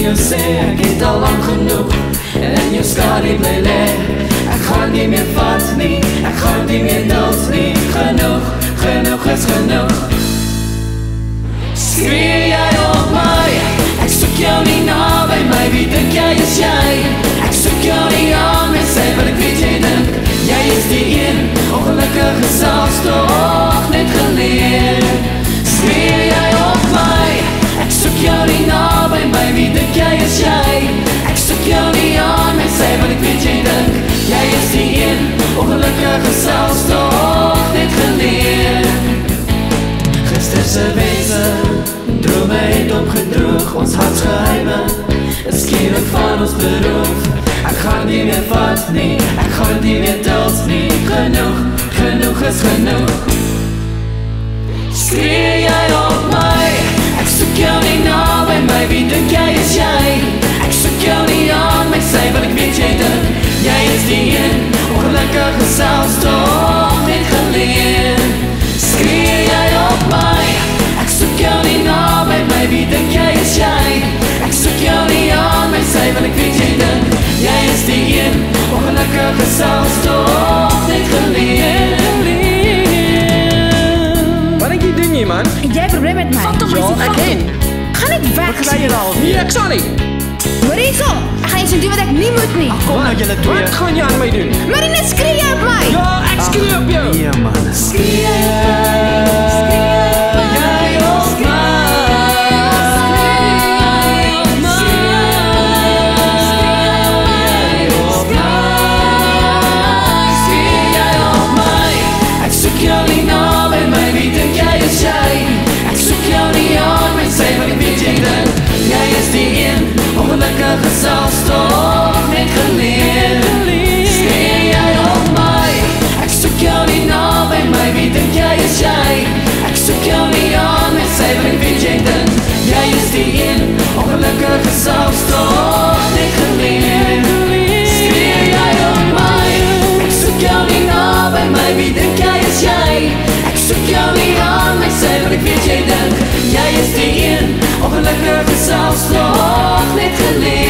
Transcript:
jou sê ek het al lang genoeg en in jou skadu bly lê. Ek gaan nie meer vat nie, ek gaan nie meer duld nie. Genoeg, genoeg is genoeg. Skree jy op my, ek soek jou nie naby my. Wie dink jy is jy? Ek soek jou nie aan my, sê wat ek weet jy dink. Jy is die een, ongelukkige selfs toch net geleer. Skree jy op my, ek soek jou nie naby my. Wie dink jy is jy? Ek soek jou nie aan my, sê wat ek weet jy dink. Jy is die een, ongelukkige selfs toch net geleer. Gisterse wense, drome het opgedroog. Ons hartsgeheime is skielik van ons beroof. Ek gaan nie meer vat nie, ek gaan nie meer duld nie. Genoeg, genoeg is genoeg. Skree jy op my, ek soek jou nie naby my. Wie dink jy is jy? Ek soek jou nie aan my, sê wat ek weet jy dink. Jy is die een, ongelukkige selfs toch net geleer. Skree jy op my, ek soek jou nie naby my. Wie dink jy is jy? Ek soek jou nie aan my, sê wat ek weet jy dink. Jy is die een, ongelukkige selfs toch net geleer. Wat denk jy doen jy, man? Het jy 'n probleem met my? Ja, ek ken. Gaan net weg. Wat kry jy daar? Nee, ek sal nie. Hoor hierso, ek gaan iets doen wat ek nie moet nie. Kom nou julle twee. Wat gaan jy aan my doen? Marina, skree jy op my? Ja, ek skree op jou. Ja man, skree jy op my. Ongelukkige selfs toch net geleer. Skree jy op my, ek soek jou nie naby my. Wie dink jy is jy? Ek soek jou nie aan my, sê wat ek weet jy dink. Jy is die een, ongelukkige selfs toch net geleer. Skree jy op my, ek soek jou nie naby my. Wie dink jy is jy? Ek soek jou nie aan my, sê wat ek weet jy dink. Jy is die een, ongelukkige selfs toch net geleer.